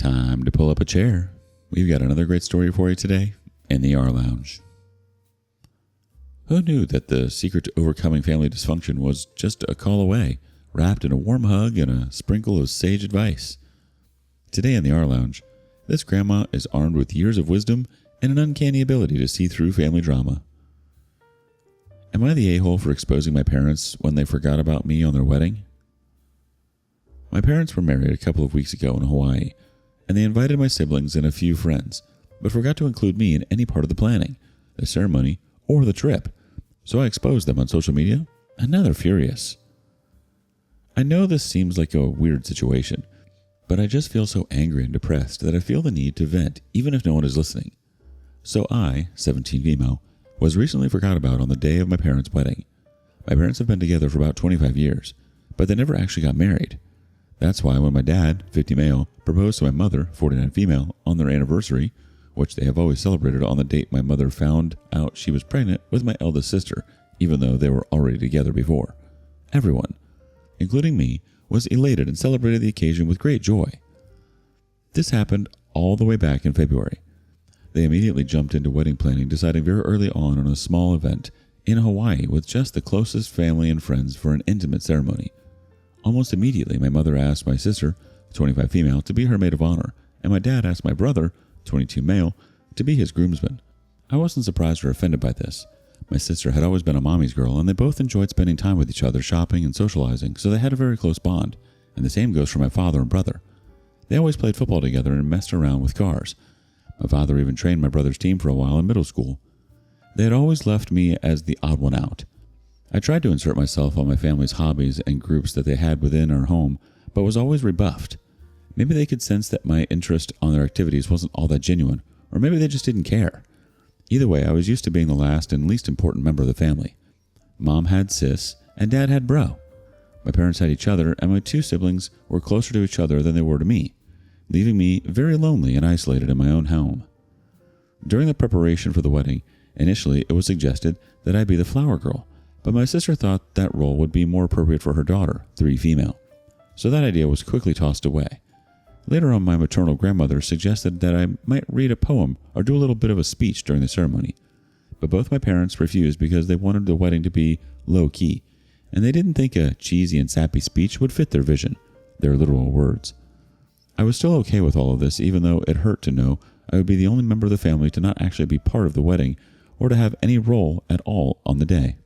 Time to pull up a chair. We've got another great story for you today in the rLounge. Who knew that the secret to overcoming family dysfunction was just a call away, wrapped in a warm hug and a sprinkle of sage advice? Today in the rLounge, this grandma is armed with years of wisdom and an uncanny ability to see through family drama. Am I the a-hole for exposing my parents when they forgot about me on their wedding? My parents were married a couple of weeks ago in Hawaii, and they invited my siblings and a few friends, but forgot to include me in any part of the planning, the ceremony, or the trip. So I exposed them on social media, and now they're furious. I know this seems like a weird situation, but I just feel so angry and depressed that I feel the need to vent even if no one is listening. So I, 17 female, was recently forgot about on the day of my parents' wedding. My parents have been together for about 25 years, but they never actually got married. That's why when my dad, 50 male, proposed to my mother, 49 female, on their anniversary, which they have always celebrated on the date my mother found out she was pregnant with my eldest sister, even though they were already together before. Everyone, including me, was elated and celebrated the occasion with great joy. This happened all the way back in February. They immediately jumped into wedding planning, deciding very early on a small event in Hawaii with just the closest family and friends for an intimate ceremony. Almost immediately, my mother asked my sister, 25 female, to be her maid of honor, and my dad asked my brother, 22 male, to be his groomsman. I wasn't surprised or offended by this. My sister had always been a mommy's girl, and they both enjoyed spending time with each other, shopping and socializing, so they had a very close bond, and the same goes for my father and brother. They always played football together and messed around with cars. My father even trained my brother's team for a while in middle school. They had always left me as the odd one out. I tried to insert myself on my family's hobbies and groups that they had within our home, but was always rebuffed. Maybe they could sense that my interest on their activities wasn't all that genuine, or maybe they just didn't care. Either way, I was used to being the last and least important member of the family. Mom had sis, and Dad had bro. My parents had each other, and my two siblings were closer to each other than they were to me, leaving me very lonely and isolated in my own home. During the preparation for the wedding, initially it was suggested that I be the flower girl, but my sister thought that role would be more appropriate for her daughter, 3 female. So that idea was quickly tossed away. Later on, my maternal grandmother suggested that I might read a poem or do a little bit of a speech during the ceremony. But both my parents refused because they wanted the wedding to be low-key, and they didn't think a cheesy and sappy speech would fit their vision, their literal words. I was still okay with all of this, even though it hurt to know I would be the only member of the family to not actually be part of the wedding or to have any role at all on the day.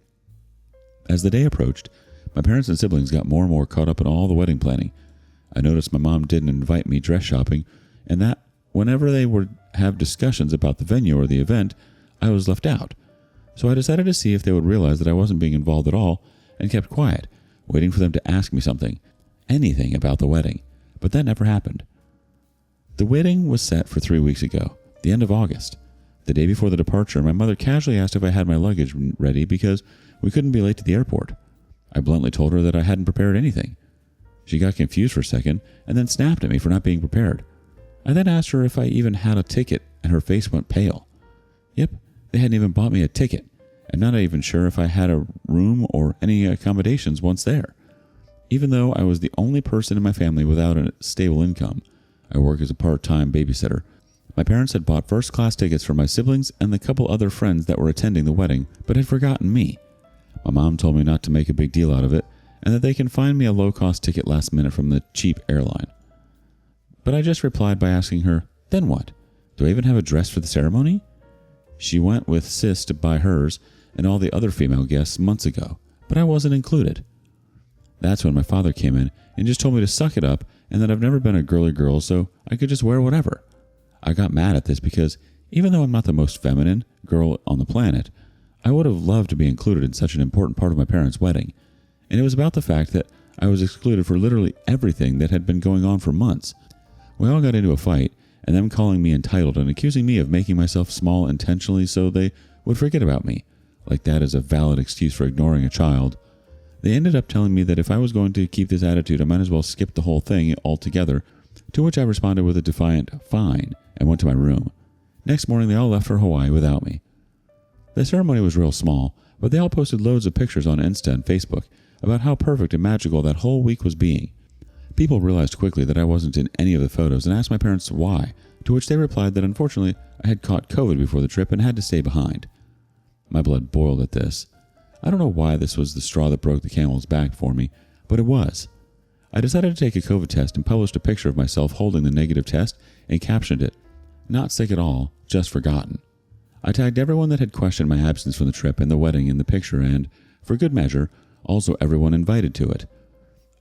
As the day approached, my parents and siblings got more and more caught up in all the wedding planning. I noticed my mom didn't invite me dress shopping, and that whenever they would have discussions about the venue or the event, I was left out. So I decided to see if they would realize that I wasn't being involved at all, and kept quiet, waiting for them to ask me something, anything about the wedding. But that never happened. The wedding was set for 3 weeks ago, the end of August. The day before the departure, my mother casually asked if I had my luggage ready because we couldn't be late to the airport. I bluntly told her that I hadn't prepared anything. She got confused for a second and then snapped at me for not being prepared. I then asked her if I even had a ticket, and her face went pale. Yep, they hadn't even bought me a ticket, and not even sure if I had a room or any accommodations once there. Even though I was the only person in my family without a stable income, I work as a part-time babysitter. My parents had bought first-class tickets for my siblings and the couple other friends that were attending the wedding, but had forgotten me. My mom told me not to make a big deal out of it, and that they can find me a low-cost ticket last minute from the cheap airline. But I just replied by asking her, then what? Do I even have a dress for the ceremony? She went with sis to buy hers and all the other female guests months ago, but I wasn't included. That's when my father came in and just told me to suck it up and that I've never been a girly girl, so I could just wear whatever. I got mad at this because even though I'm not the most feminine girl on the planet, I would have loved to be included in such an important part of my parents' wedding. And it was about the fact that I was excluded for literally everything that had been going on for months. We all got into a fight, and them calling me entitled and accusing me of making myself small intentionally so they would forget about me, like that is a valid excuse for ignoring a child. They ended up telling me that if I was going to keep this attitude, I might as well skip the whole thing altogether, to which I responded with a defiant "fine" and went to my room. Next morning, they all left for Hawaii without me. The ceremony was real small, but they all posted loads of pictures on Insta and Facebook about how perfect and magical that whole week was being. People realized quickly that I wasn't in any of the photos and asked my parents why, to which they replied that unfortunately I had caught COVID before the trip and had to stay behind. My blood boiled at this. I don't know why this was the straw that broke the camel's back for me, but it was. I decided to take a COVID test and published a picture of myself holding the negative test and captioned it, "Not sick at all, just forgotten." I tagged everyone that had questioned my absence from the trip and the wedding in the picture and, for good measure, also everyone invited to it.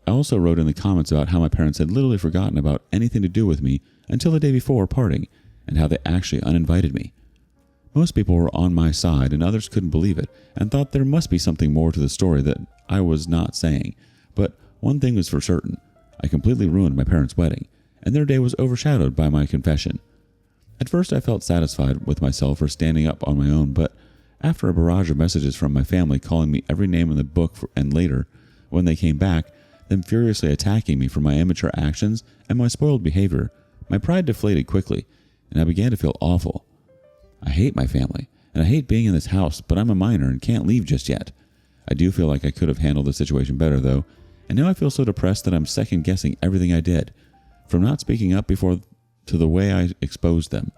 I also wrote in the comments about how my parents had literally forgotten about anything to do with me until the day before parting, and how they actually uninvited me. Most people were on my side and others couldn't believe it and thought there must be something more to the story that I was not saying. But one thing was for certain, I completely ruined my parents' wedding, and their day was overshadowed by my confession. At first I felt satisfied with myself for standing up on my own, but after a barrage of messages from my family calling me every name in the book and later, when they came back, them furiously attacking me for my immature actions and my spoiled behavior, my pride deflated quickly, and I began to feel awful. I hate my family, and I hate being in this house, but I'm a minor and can't leave just yet. I do feel like I could have handled the situation better, though, and now I feel so depressed that I'm second-guessing everything I did, from not speaking up before to the way I exposed them.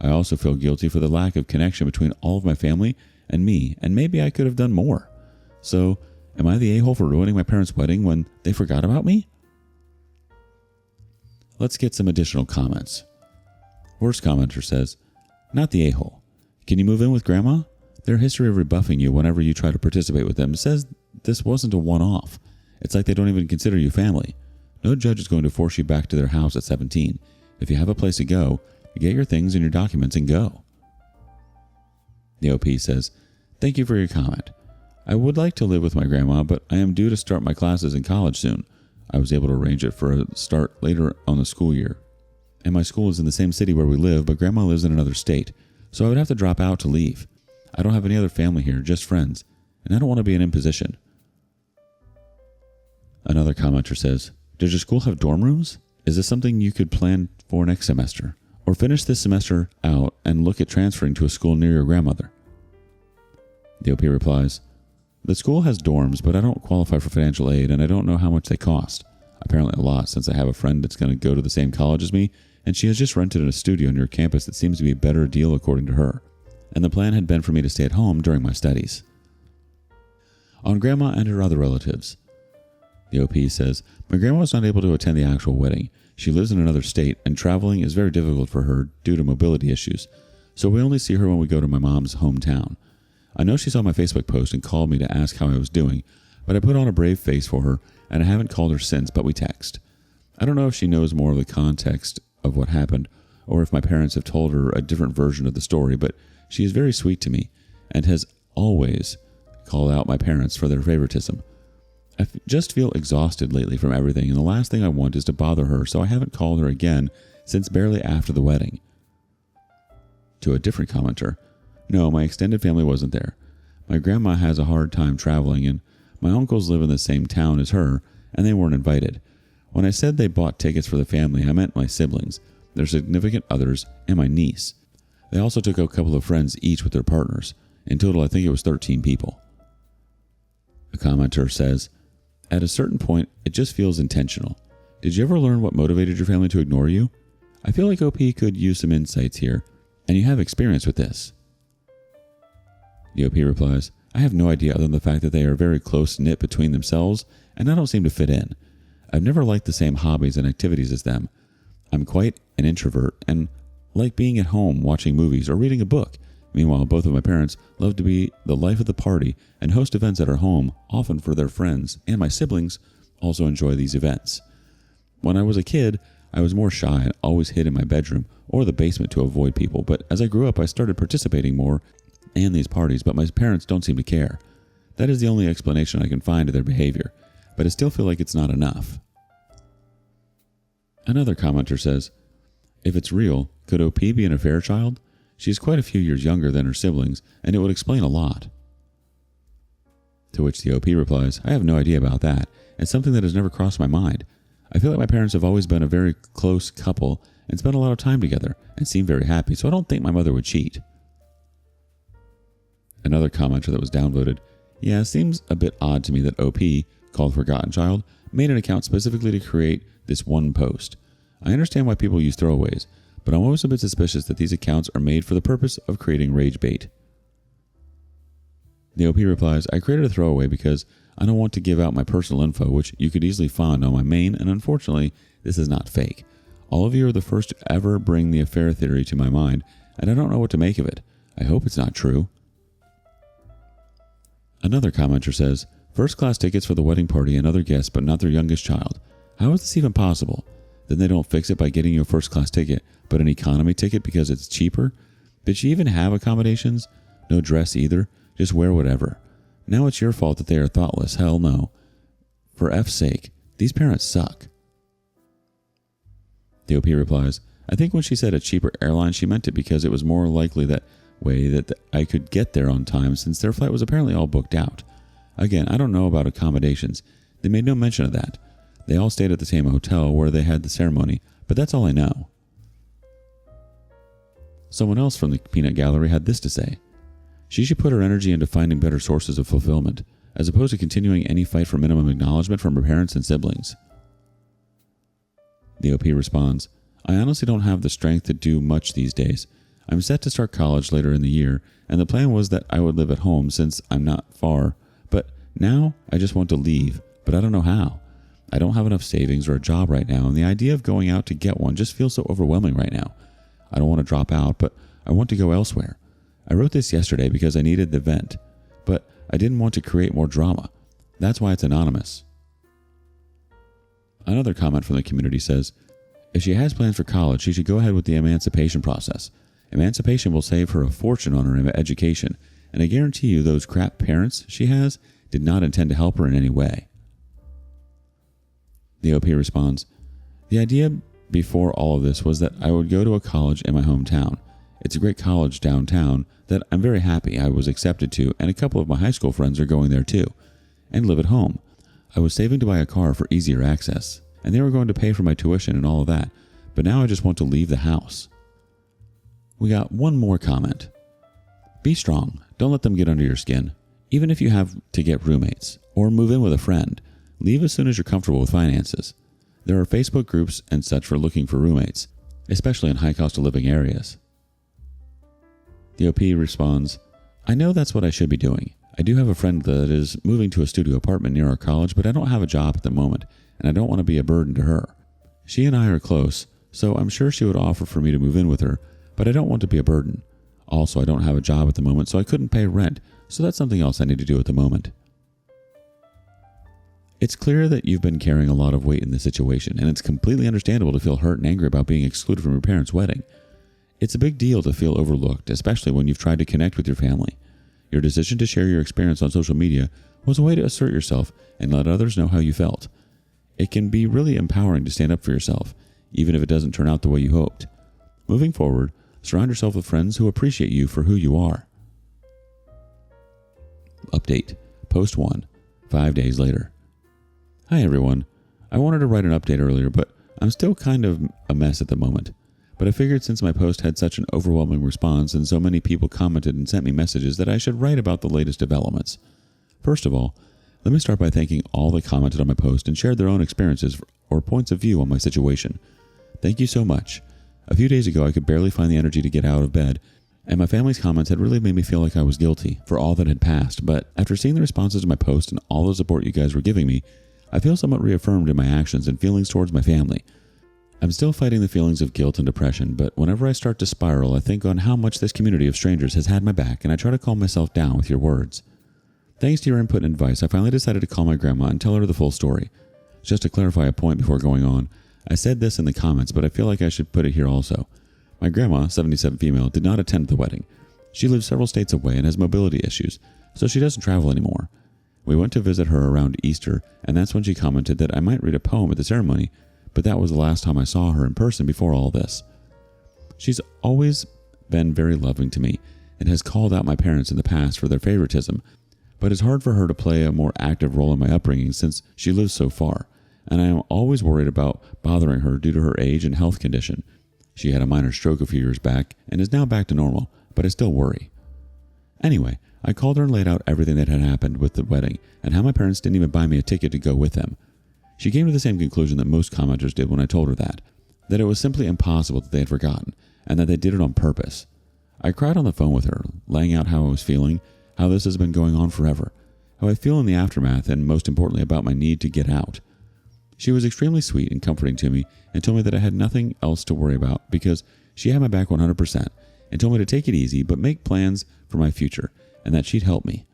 I also feel guilty for the lack of connection between all of my family and me, and maybe I could have done more. So, am I the a-hole for ruining my parents' wedding when they forgot about me? Let's get some additional comments. Worst commenter says, "Not the a-hole. Can you move in with Grandma? Their history of rebuffing you whenever you try to participate with them says this wasn't a one-off. It's like they don't even consider you family. No judge is going to force you back to their house at 17. If you have a place to go, get your things and your documents and go." The OP says, "Thank you for your comment. I would like to live with my grandma, but I am due to start my classes in college soon. I was able to arrange it for a start later on the school year. And my school is in the same city where we live, but grandma lives in another state, so I would have to drop out to leave. I don't have any other family here, just friends, and I don't want to be an imposition." Another commenter says, "Does your school have dorm rooms? Is this something you could plan for next semester? Or finish this semester out and look at transferring to a school near your grandmother?" The OP replies, "The school has dorms, but I don't qualify for financial aid and I don't know how much they cost. Apparently a lot, since I have a friend that's going to go to the same college as me, and she has just rented a studio near campus that seems to be a better deal according to her. And the plan had been for me to stay at home during my studies." On Grandma and her other relatives. The OP says, "My grandma was not able to attend the actual wedding. She lives in another state, and traveling is very difficult for her due to mobility issues, so we only see her when we go to my mom's hometown. I know she saw my Facebook post and called me to ask how I was doing, but I put on a brave face for her, and I haven't called her since, but we text. I don't know if she knows more of the context of what happened, or if my parents have told her a different version of the story, but she is very sweet to me, and has always called out my parents for their favoritism. I just feel exhausted lately from everything, and the last thing I want is to bother her, so I haven't called her again since barely after the wedding." To a different commenter, "No, my extended family wasn't there. My grandma has a hard time traveling, and my uncles live in the same town as her, and they weren't invited. When I said they bought tickets for the family, I meant my siblings, their significant others, and my niece. They also took a couple of friends each with their partners. In total, I think it was 13 people." A commenter says, "At a certain point, it just feels intentional. Did you ever learn what motivated your family to ignore you? I feel like OP could use some insights here, and you have experience with this." The OP replies, "I have no idea other than the fact that they are very close-knit between themselves, and I don't seem to fit in. I've never liked the same hobbies and activities as them. I'm quite an introvert, and like being at home watching movies or reading a book. Meanwhile, both of my parents love to be the life of the party and host events at our home, often for their friends, and my siblings also enjoy these events. When I was a kid, I was more shy and always hid in my bedroom or the basement to avoid people, but as I grew up, I started participating more in these parties, but my parents don't seem to care. That is the only explanation I can find to their behavior, but I still feel like it's not enough." Another commenter says, "If it's real, could OP be an affair child? She's quite a few years younger than her siblings, and it would explain a lot." To which the OP replies, "I have no idea about that. It's something that has never crossed my mind. I feel like my parents have always been a very close couple and spent a lot of time together and seem very happy, so I don't think my mother would cheat." Another commenter that was downvoted, "Yeah, it seems a bit odd to me that OP, called Forgotten Child, made an account specifically to create this one post. I understand why people use throwaways, but I'm always a bit suspicious that these accounts are made for the purpose of creating rage bait. The OP replies, I created a throwaway because I don't want to give out my personal info, which you could easily find on my main, and unfortunately, this is not fake. All of you are the first to ever bring the affair theory to my mind, and I don't know what to make of it. I hope it's not true. Another commenter says, first class tickets for the wedding party and other guests, but not their youngest child. How is this even possible? Then they don't fix it by getting you a first class ticket, but an economy ticket because it's cheaper? Did she even have accommodations? No dress either? Just wear whatever. Now it's your fault that they are thoughtless. Hell no. For F's sake, these parents suck. The OP replies, I think when she said a cheaper airline, she meant it because it was more likely that way that I could get there on time since their flight was apparently all booked out. Again, I don't know about accommodations. They made no mention of that. They all stayed at the same hotel where they had the ceremony, but that's all I know. Someone else from the peanut gallery had this to say. She should put her energy into finding better sources of fulfillment, as opposed to continuing any fight for minimum acknowledgement from her parents and siblings. The OP responds, I honestly don't have the strength to do much these days. I'm set to start college later in the year, and the plan was that I would live at home since I'm not far, but now I just want to leave, but I don't know how. I don't have enough savings or a job right now, and the idea of going out to get one just feels so overwhelming right now. I don't want to drop out, but I want to go elsewhere. I wrote this yesterday because I needed the vent, but I didn't want to create more drama. That's why it's anonymous. Another comment from the community says, if she has plans for college, she should go ahead with the emancipation process. Emancipation will save her a fortune on her education, and I guarantee you those crap parents she has did not intend to help her in any way. The OP responds, the idea before all of this was that I would go to a college in my hometown. It's a great college downtown that I'm very happy I was accepted to, and a couple of my high school friends are going there too, and live at home. I was saving to buy a car for easier access, and they were going to pay for my tuition and all of that, but now I just want to leave the house. We got one more comment. Be strong. Don't let them get under your skin. Even if you have to get roommates or move in with a friend, leave as soon as you're comfortable with finances. There are Facebook groups and such for looking for roommates, especially in high cost of living areas. The OP responds, I know that's what I should be doing. I do have a friend that is moving to a studio apartment near our college, but I don't have a job at the moment, and I don't want to be a burden to her. She and I are close, so I'm sure she would offer for me to move in with her, but I don't want to be a burden. Also, I don't have a job at the moment, so I couldn't pay rent, so that's something else I need to do at the moment. It's clear that you've been carrying a lot of weight in this situation, and it's completely understandable to feel hurt and angry about being excluded from your parents' wedding. It's a big deal to feel overlooked, especially when you've tried to connect with your family. Your decision to share your experience on social media was a way to assert yourself and let others know how you felt. It can be really empowering to stand up for yourself, even if it doesn't turn out the way you hoped. Moving forward, surround yourself with friends who appreciate you for who you are. Update. Post 1. 5 days later. Hi everyone. I wanted to write an update earlier, but I'm still kind of a mess at the moment. But I figured since my post had such an overwhelming response and so many people commented and sent me messages that I should write about the latest developments. First of all, let me start by thanking all that commented on my post and shared their own experiences or points of view on my situation. Thank you so much. A few days ago, I could barely find the energy to get out of bed, and my family's comments had really made me feel like I was guilty for all that had passed, but after seeing the responses to my post and all the support you guys were giving me, I feel somewhat reaffirmed in my actions and feelings towards my family. I'm still fighting the feelings of guilt and depression, but whenever I start to spiral, I think on how much this community of strangers has had my back, and I try to calm myself down with your words. Thanks to your input and advice, I finally decided to call my grandma and tell her the full story. Just to clarify a point before going on, I said this in the comments, but I feel like I should put it here also. My grandma, 77 female, did not attend the wedding. She lives several states away and has mobility issues, so she doesn't travel anymore. We went to visit her around Easter, and that's when she commented that I might read a poem at the ceremony, but that was the last time I saw her in person before all this. She's always been very loving to me and has called out my parents in the past for their favoritism, but it's hard for her to play a more active role in my upbringing since she lives so far, and I am always worried about bothering her due to her age and health condition. She had a minor stroke a few years back and is now back to normal, but I still worry. Anyway, I called her and laid out everything that had happened with the wedding and how my parents didn't even buy me a ticket to go with them. She came to the same conclusion that most commenters did when I told her that it was simply impossible that they had forgotten, and that they did it on purpose. I cried on the phone with her, laying out how I was feeling, how this has been going on forever, how I feel in the aftermath, and most importantly about my need to get out. She was extremely sweet and comforting to me and told me that I had nothing else to worry about because she had my back 100% and told me to take it easy but make plans for my future and that she'd help me.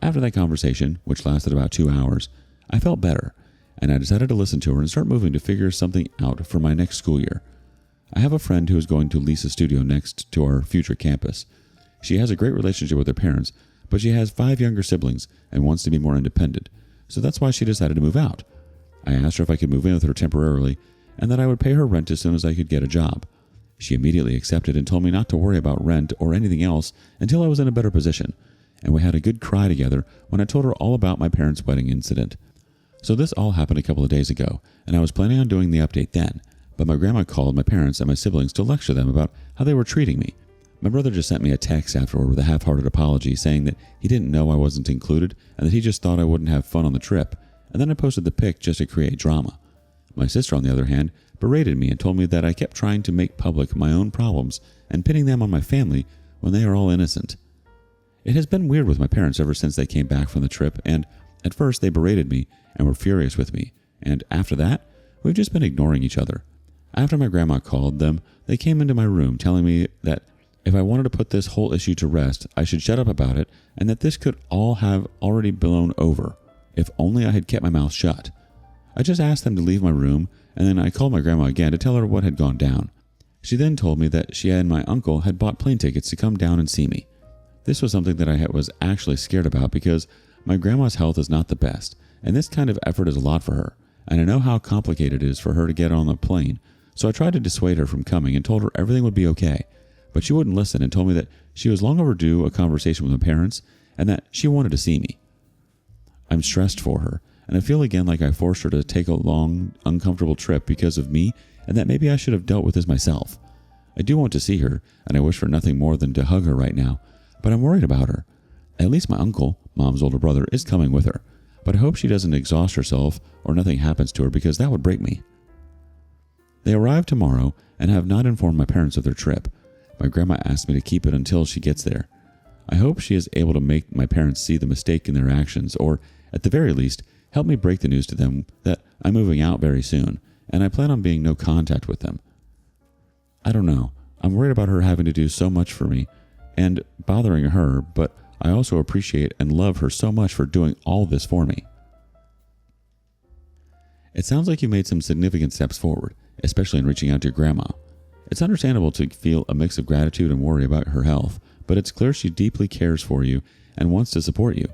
After that conversation, which lasted about 2 hours, I felt better and I decided to listen to her and start moving to figure something out for my next school year. I have a friend who is going to lease a studio next to our future campus. She has a great relationship with her parents, but she has 5 younger siblings and wants to be more independent, so that's why she decided to move out. I asked her if I could move in with her temporarily and that I would pay her rent as soon as I could get a job. She immediately accepted and told me not to worry about rent or anything else until I was in a better position, and we had a good cry together when I told her all about my parents' wedding incident. So this all happened a couple of days ago, and I was planning on doing the update then, but my grandma called my parents and my siblings to lecture them about how they were treating me. My brother just sent me a text afterward with a half-hearted apology saying that he didn't know I wasn't included and that he just thought I wouldn't have fun on the trip, and then I posted the pic just to create drama. My sister, on the other hand, berated me and told me that I kept trying to make public my own problems and pinning them on my family when they are all innocent. It has been weird with my parents ever since they came back from the trip, and at first they berated me and were furious with me, and after that, we've just been ignoring each other. After my grandma called them, they came into my room telling me that if I wanted to put this whole issue to rest, I should shut up about it and that this could all have already blown over if only I had kept my mouth shut. I just asked them to leave my room, and then I called my grandma again to tell her what had gone down. She then told me that she and my uncle had bought plane tickets to come down and see me. This was something that I was actually scared about because my grandma's health is not the best, and this kind of effort is a lot for her, and I know how complicated it is for her to get on the plane, so I tried to dissuade her from coming and told her everything would be okay, but she wouldn't listen and told me that she was long overdue a conversation with my parents and that she wanted to see me. I'm stressed for her, and I feel again like I forced her to take a long, uncomfortable trip because of me, and that maybe I should have dealt with this myself. I do want to see her, and I wish for nothing more than to hug her right now, but I'm worried about her. At least my uncle, Mom's older brother, is coming with her, but I hope she doesn't exhaust herself or nothing happens to her because that would break me. They arrive tomorrow and have not informed my parents of their trip. My grandma asked me to keep it until she gets there. I hope she is able to make my parents see the mistake in their actions, or at the very least, help me break the news to them that I'm moving out very soon, and I plan on being no contact with them. I don't know. I'm worried about her having to do so much for me and bothering her, but I also appreciate and love her so much for doing all this for me. It sounds like you made some significant steps forward, especially in reaching out to your grandma. It's understandable to feel a mix of gratitude and worry about her health, but it's clear she deeply cares for you and wants to support you.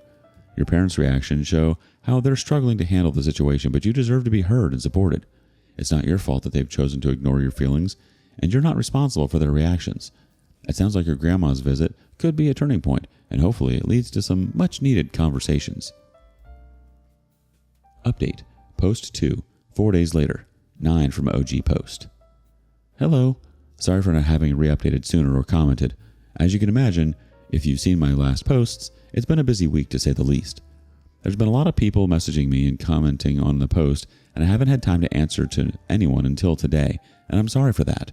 Your parents' reactions show how they're struggling to handle the situation, but you deserve to be heard and supported. It's not your fault that they've chosen to ignore your feelings, and you're not responsible for their reactions. It sounds like your grandma's visit could be a turning point, and hopefully it leads to some much-needed conversations. Update. Post 2. 4 days later. 9 from OG Post. Hello. Sorry for not having re-updated sooner or commented. As you can imagine, if you've seen my last posts, it's been a busy week to say the least. There's been a lot of people messaging me and commenting on the post, and I haven't had time to answer to anyone until today, and I'm sorry for that.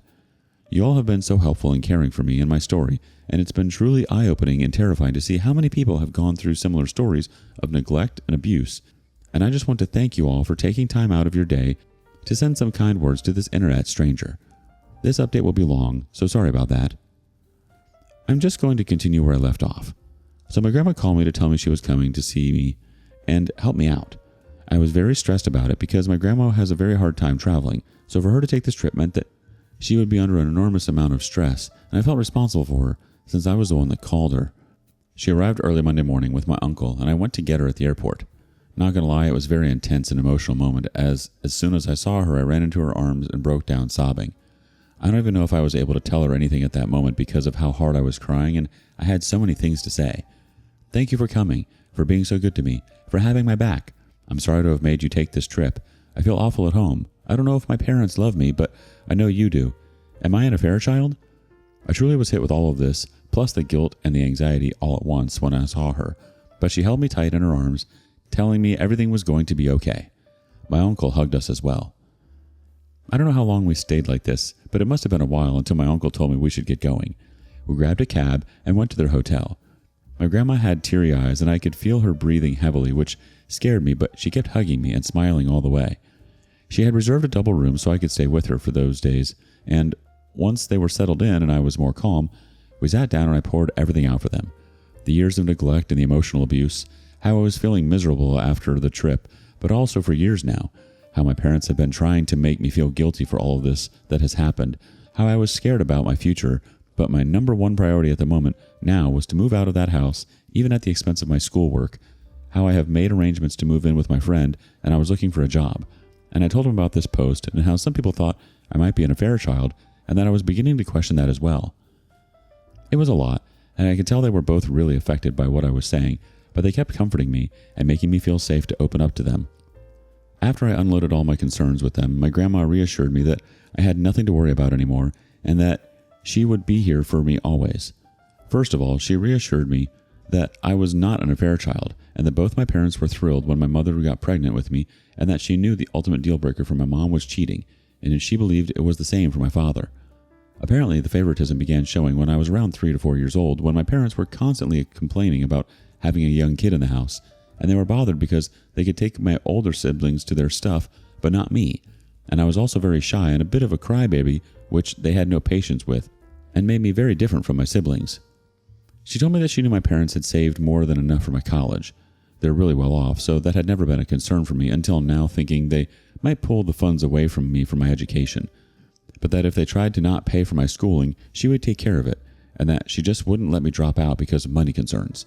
You all have been so helpful in caring for me and my story, and it's been truly eye-opening and terrifying to see how many people have gone through similar stories of neglect and abuse, and I just want to thank you all for taking time out of your day to send some kind words to this internet stranger. This update will be long, so sorry about that. I'm just going to continue where I left off. So my grandma called me to tell me she was coming to see me and help me out. I was very stressed about it because my grandma has a very hard time traveling, so for her to take this trip meant that she would be under an enormous amount of stress, and I felt responsible for her since I was the one that called her. She arrived early Monday morning with my uncle, and I went to get her at the airport. Not gonna lie, it was a very intense and emotional moment as soon as I saw her, I ran into her arms and broke down sobbing. I don't even know if I was able to tell her anything at that moment because of how hard I was crying, and I had so many things to say. Thank you for coming, for being so good to me, for having my back. I'm sorry to have made you take this trip. I feel awful at home. I don't know if my parents love me, but I know you do. Am I an affair child? I truly was hit with all of this, plus the guilt and the anxiety all at once when I saw her, but she held me tight in her arms, telling me everything was going to be okay. My uncle hugged us as well. I don't know how long we stayed like this, but it must have been a while until my uncle told me we should get going. We grabbed a cab and went to their hotel. My grandma had teary eyes and I could feel her breathing heavily, which scared me, but she kept hugging me and smiling all the way. She had reserved a double room so I could stay with her for those days, and once they were settled in and I was more calm, we sat down and I poured everything out for them. The years of neglect and the emotional abuse, how I was feeling miserable after the trip, but also for years now, how my parents have been trying to make me feel guilty for all of this that has happened, how I was scared about my future, but my number one priority at the moment now was to move out of that house, even at the expense of my schoolwork, how I have made arrangements to move in with my friend, and I was looking for a job. And I told him about this post and how some people thought I might be an affair child, and that I was beginning to question that as well. It was a lot, and I could tell they were both really affected by what I was saying, but they kept comforting me and making me feel safe to open up to them. After I unloaded all my concerns with them, my grandma reassured me that I had nothing to worry about anymore and that she would be here for me always. First of all, she reassured me that I was not an affair child and that both my parents were thrilled when my mother got pregnant with me and that she knew the ultimate deal breaker for my mom was cheating and she believed it was the same for my father. Apparently, the favoritism began showing when I was around 3 to 4 years old when my parents were constantly complaining about having a young kid in the house, and they were bothered because they could take my older siblings to their stuff, but not me. And I was also very shy and a bit of a crybaby, which they had no patience with, and made me very different from my siblings. She told me that she knew my parents had saved more than enough for my college. They're really well off, so that had never been a concern for me until now, thinking they might pull the funds away from me for my education. But that if they tried to not pay for my schooling, she would take care of it, and that she just wouldn't let me drop out because of money concerns.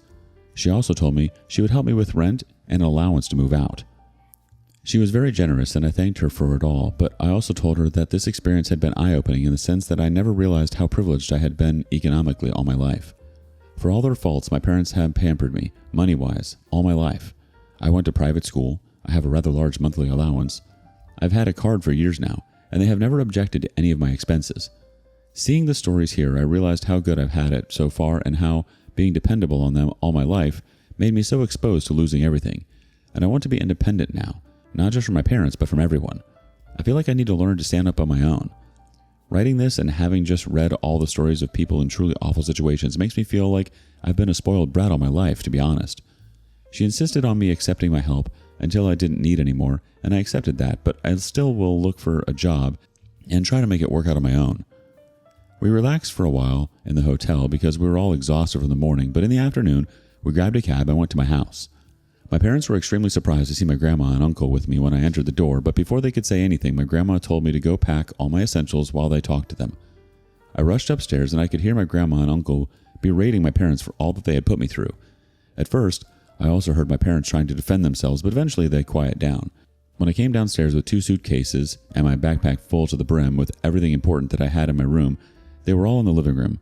She also told me she would help me with rent and an allowance to move out. She was very generous and I thanked her for it all, but I also told her that this experience had been eye-opening in the sense that I never realized how privileged I had been economically all my life. For all their faults, my parents have pampered me, money-wise, all my life. I went to private school, I have a rather large monthly allowance. I've had a card for years now, and they have never objected to any of my expenses. Seeing the stories here, I realized how good I've had it so far and how being dependable on them all my life made me so exposed to losing everything. And I want to be independent now, not just from my parents, but from everyone. I feel like I need to learn to stand up on my own. Writing this and having just read all the stories of people in truly awful situations makes me feel like I've been a spoiled brat all my life, to be honest. She insisted on me accepting my help until I didn't need any more, and I accepted that, but I still will look for a job and try to make it work out on my own. We relaxed for a while in the hotel because we were all exhausted from the morning, but in the afternoon, we grabbed a cab and went to my house. My parents were extremely surprised to see my grandma and uncle with me when I entered the door, but before they could say anything, my grandma told me to go pack all my essentials while they talked to them. I rushed upstairs and I could hear my grandma and uncle berating my parents for all that they had put me through. At first, I also heard my parents trying to defend themselves, but eventually they quieted down. When I came downstairs with 2 suitcases and my backpack full to the brim with everything important that I had in my room, they were all in the living room.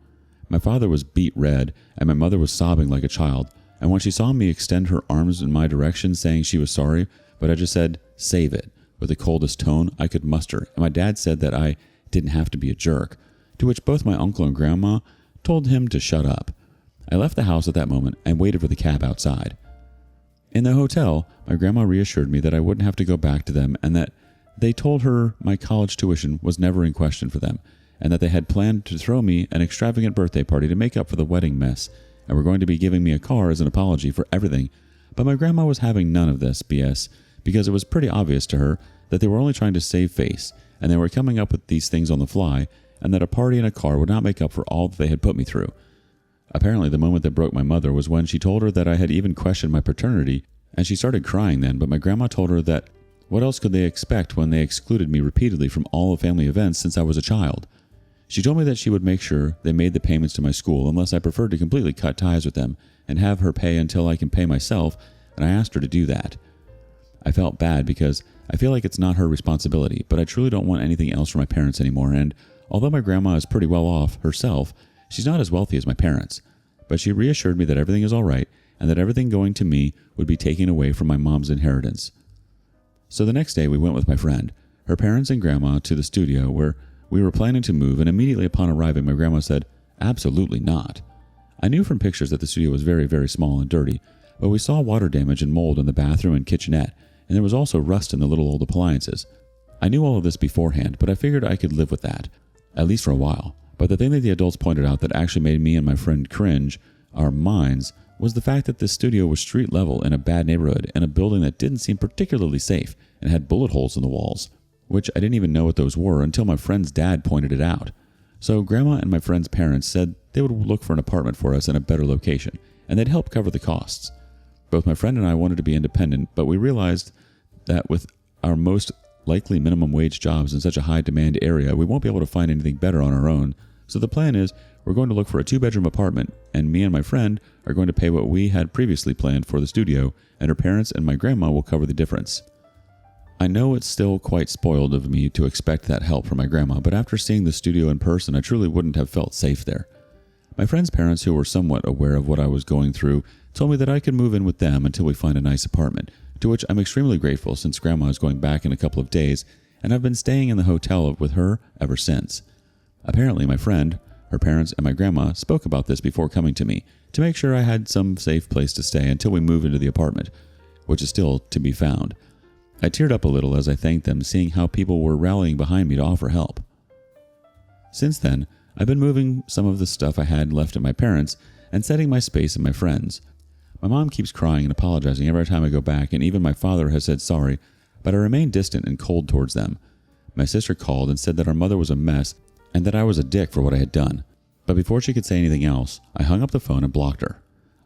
My father was beet red, and my mother was sobbing like a child, and when she saw me extend her arms in my direction saying she was sorry, but I just said, "Save it," with the coldest tone I could muster, and my dad said that I didn't have to be a jerk, to which both my uncle and grandma told him to shut up. I left the house at that moment and waited for the cab outside. In the hotel, my grandma reassured me that I wouldn't have to go back to them and that they told her my college tuition was never in question for them, and that they had planned to throw me an extravagant birthday party to make up for the wedding mess, and were going to be giving me a car as an apology for everything. But my grandma was having none of this BS because it was pretty obvious to her that they were only trying to save face, and they were coming up with these things on the fly, and that a party and a car would not make up for all that they had put me through. Apparently, the moment that broke my mother was when she told her that I had even questioned my paternity, and she started crying then, but my grandma told her that what else could they expect when they excluded me repeatedly from all the family events since I was a child? She told me that she would make sure they made the payments to my school unless I preferred to completely cut ties with them and have her pay until I can pay myself, and I asked her to do that. I felt bad because I feel like it's not her responsibility, but I truly don't want anything else from my parents anymore, and although my grandma is pretty well off herself, she's not as wealthy as my parents. But she reassured me that everything is all right and that everything going to me would be taken away from my mom's inheritance. So the next day we went with my friend, her parents and grandma, to the studio where we were planning to move, and immediately upon arriving, my grandma said, "Absolutely not." I knew from pictures that the studio was very, very small and dirty, but we saw water damage and mold in the bathroom and kitchenette, and there was also rust in the little old appliances. I knew all of this beforehand, but I figured I could live with that, at least for a while. But the thing that the adults pointed out that actually made me and my friend cringe our minds was the fact that this studio was street level in a bad neighborhood in a building that didn't seem particularly safe and had bullet holes in the walls, which I didn't even know what those were until my friend's dad pointed it out. So Grandma and my friend's parents said they would look for an apartment for us in a better location, and they'd help cover the costs. Both my friend and I wanted to be independent, but we realized that with our most likely minimum wage jobs in such a high demand area, we won't be able to find anything better on our own. So the plan is we're going to look for a 2-bedroom apartment, and me and my friend are going to pay what we had previously planned for the studio, and her parents and my grandma will cover the difference. I know it's still quite spoiled of me to expect that help from my grandma, but after seeing the studio in person, I truly wouldn't have felt safe there. My friend's parents, who were somewhat aware of what I was going through, told me that I could move in with them until we find a nice apartment, to which I'm extremely grateful since Grandma is going back in a couple of days, and I've been staying in the hotel with her ever since. Apparently, my friend, her parents, and my grandma spoke about this before coming to me to make sure I had some safe place to stay until we move into the apartment, which is still to be found. I teared up a little as I thanked them, seeing how people were rallying behind me to offer help. Since then, I've been moving some of the stuff I had left at my parents' and setting my space in my friends'. My mom keeps crying and apologizing every time I go back, and even my father has said sorry, but I remain distant and cold towards them. My sister called and said that our mother was a mess and that I was a dick for what I had done. But before she could say anything else, I hung up the phone and blocked her.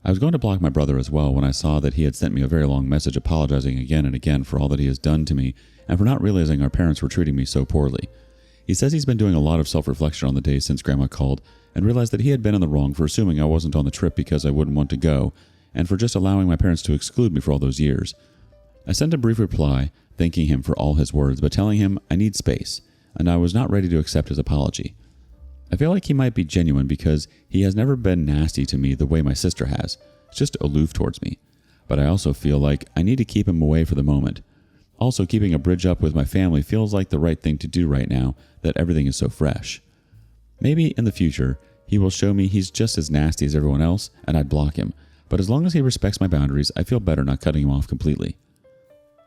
I was going to block my brother as well when I saw that he had sent me a very long message apologizing again and again for all that he has done to me and for not realizing our parents were treating me so poorly. He says he's been doing a lot of self-reflection on the days since Grandma called and realized that he had been in the wrong for assuming I wasn't on the trip because I wouldn't want to go, and for just allowing my parents to exclude me for all those years. I sent a brief reply, thanking him for all his words, but telling him I need space, and I was not ready to accept his apology. I feel like he might be genuine because he has never been nasty to me the way my sister has, just aloof towards me. But I also feel like I need to keep him away for the moment. Also, keeping a bridge up with my family feels like the right thing to do right now that everything is so fresh. Maybe in the future, he will show me he's just as nasty as everyone else, and I'd block him. But as long as he respects my boundaries, I feel better not cutting him off completely.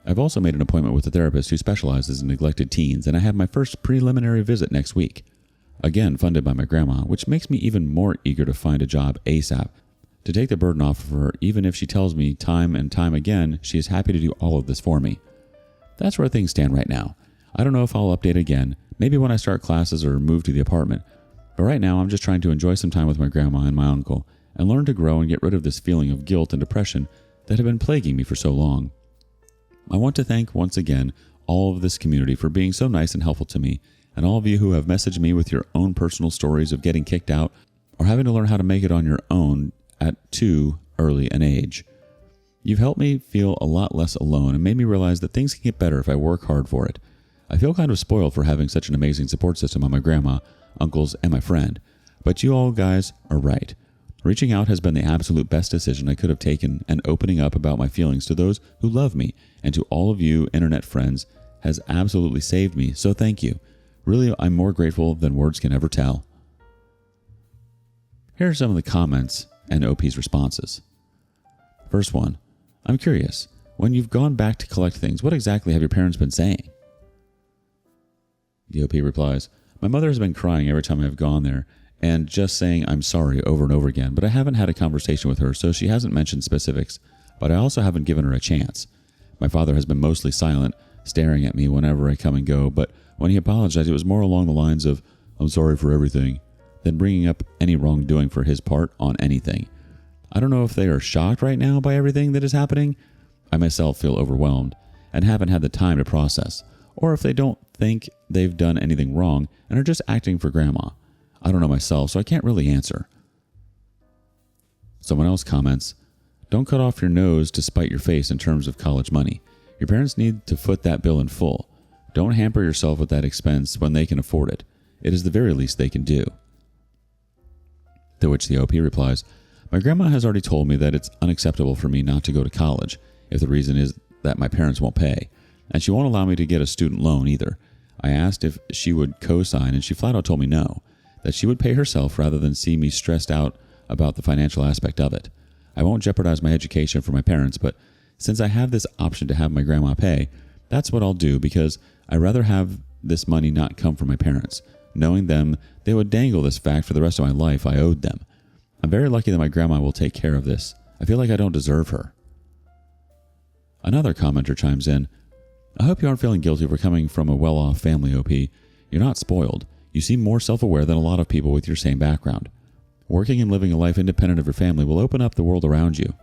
I've also made an appointment with a therapist who specializes in neglected teens, and I have my first preliminary visit next week. Again, funded by my grandma, which makes me even more eager to find a job ASAP, to take the burden off of her, even if she tells me time and time again she is happy to do all of this for me. That's where things stand right now. I don't know if I'll update again, maybe when I start classes or move to the apartment, but right now I'm just trying to enjoy some time with my grandma and my uncle, and learn to grow and get rid of this feeling of guilt and depression that have been plaguing me for so long. I want to thank once again all of this community for being so nice and helpful to me, and all of you who have messaged me with your own personal stories of getting kicked out or having to learn how to make it on your own at too early an age. You've helped me feel a lot less alone and made me realize that things can get better if I work hard for it. I feel kind of spoiled for having such an amazing support system on my grandma, uncles, and my friend, but you all guys are right. Reaching out has been the absolute best decision I could have taken, and opening up about my feelings to those who love me and to all of you internet friends has absolutely saved me, so thank you. Really, I'm more grateful than words can ever tell. Here are some of the comments and OP's responses. First one, I'm curious, when you've gone back to collect things, what exactly have your parents been saying? The OP replies, my mother has been crying every time I've gone there and just saying I'm sorry over and over again, but I haven't had a conversation with her, so she hasn't mentioned specifics, but I also haven't given her a chance. My father has been mostly silent, staring at me whenever I come and go, but when he apologized, it was more along the lines of, I'm sorry for everything, than bringing up any wrongdoing for his part on anything. I don't know if they are shocked right now by everything that is happening. I myself feel overwhelmed and haven't had the time to process, or if they don't think they've done anything wrong and are just acting for grandma. I don't know myself, so I can't really answer. Someone else comments, don't cut off your nose to spite your face in terms of college money. Your parents need to foot that bill in full. Don't hamper yourself with that expense when they can afford it. It is the very least they can do. To which the OP replies, my grandma has already told me that it's unacceptable for me not to go to college if the reason is that my parents won't pay, and she won't allow me to get a student loan either. I asked if she would co-sign, and she flat out told me no, that she would pay herself rather than see me stressed out about the financial aspect of it. I won't jeopardize my education for my parents, but Since I have this option to have my grandma pay, that's what I'll do because I'd rather have this money not come from my parents. Knowing them, they would dangle this fact for the rest of my life I owed them. I'm very lucky that my grandma will take care of this. I feel like I don't deserve her. Another commenter chimes in, I hope you aren't feeling guilty for coming from a well-off family, OP. You're not spoiled. You seem more self-aware than a lot of people with your same background. Working and living a life independent of your family will open up the world around you.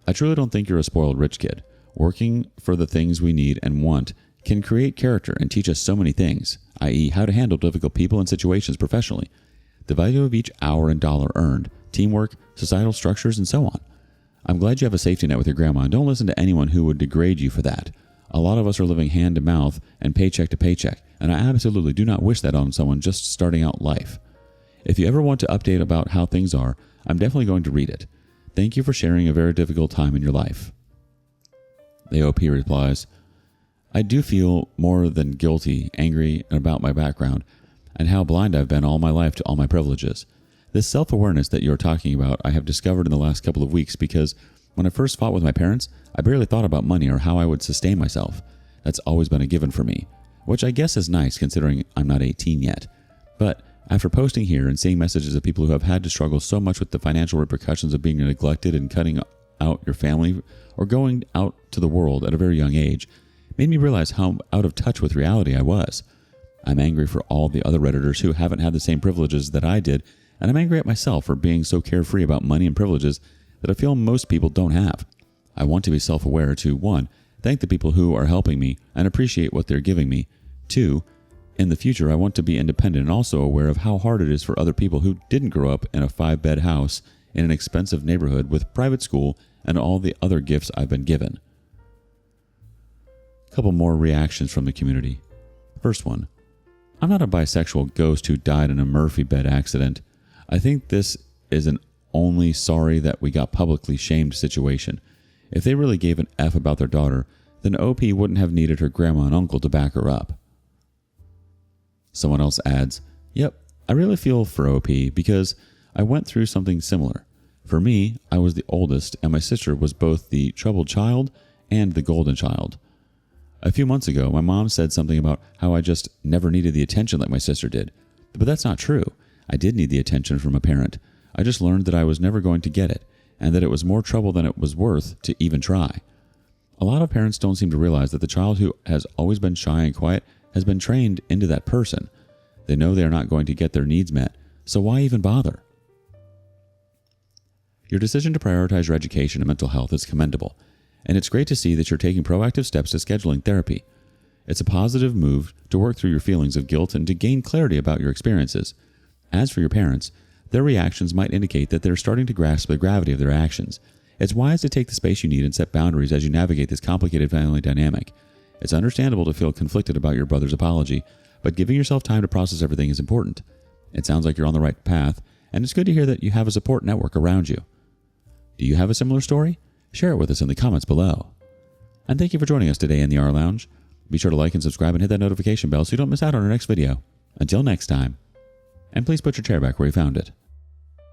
I truly don't think you're a spoiled rich kid. Working for the things we need and want can create character and teach us so many things, i.e. how to handle difficult people and situations professionally, the value of each hour and dollar earned, teamwork, societal structures, and so on. I'm glad you have a safety net with your grandma, and don't listen to anyone who would degrade you for that. A lot of us are living hand to mouth and paycheck to paycheck, and I absolutely do not wish that on someone just starting out life. If you ever want to update about how things are, I'm definitely going to read it. Thank you for sharing a very difficult time in your life. The OP replies, I do feel more than guilty, angry about my background, and how blind I've been all my life to all my privileges. This self-awareness that you're talking about I have discovered in the last couple of weeks because when I first fought with my parents, I barely thought about money or how I would sustain myself. That's always been a given for me, which I guess is nice considering I'm not 18 yet. But after posting here and seeing messages of people who have had to struggle so much with the financial repercussions of being neglected and cutting out your family or going out to the world at a very young age, made me realize how out of touch with reality I was. I'm angry for all the other Redditors who haven't had the same privileges that I did, and I'm angry at myself for being so carefree about money and privileges that I feel most people don't have. I want to be self-aware to 1. Thank the people who are helping me and appreciate what they're giving me. 2. In the future, I want to be independent and also aware of how hard it is for other people who didn't grow up in a 5-bed house in an expensive neighborhood with private school and all the other gifts I've been given. A couple more reactions from the community. First one. I'm not a bisexual ghost who died in a Murphy bed accident. I think this is an only sorry that we got publicly shamed situation. If they really gave an F about their daughter, then OP wouldn't have needed her grandma and uncle to back her up. Someone else adds, Yep, I really feel for OP because I went through something similar. For me, I was the oldest and my sister was both the troubled child and the golden child. A few months ago, my mom said something about how I just never needed the attention like my sister did. But that's not true. I did need the attention from a parent. I just learned that I was never going to get it, and that it was more trouble than it was worth to even try. A lot of parents don't seem to realize that the child who has always been shy and quiet has been trained into that person. They know they are not going to get their needs met, so why even bother? Your decision to prioritize your education and mental health is commendable, and it's great to see that you're taking proactive steps to scheduling therapy. It's a positive move to work through your feelings of guilt and to gain clarity about your experiences. As for your parents, their reactions might indicate that they're starting to grasp the gravity of their actions. It's wise to take the space you need and set boundaries as you navigate this complicated family dynamic. It's understandable to feel conflicted about your brother's apology, but giving yourself time to process everything is important. It sounds like you're on the right path, and it's good to hear that you have a support network around you. Do you have a similar story? Share it with us in the comments below. And thank you for joining us today in the rLounge. Be sure to like and subscribe and hit that notification bell so you don't miss out on our next video. Until next time. And please put your chair back where you found it.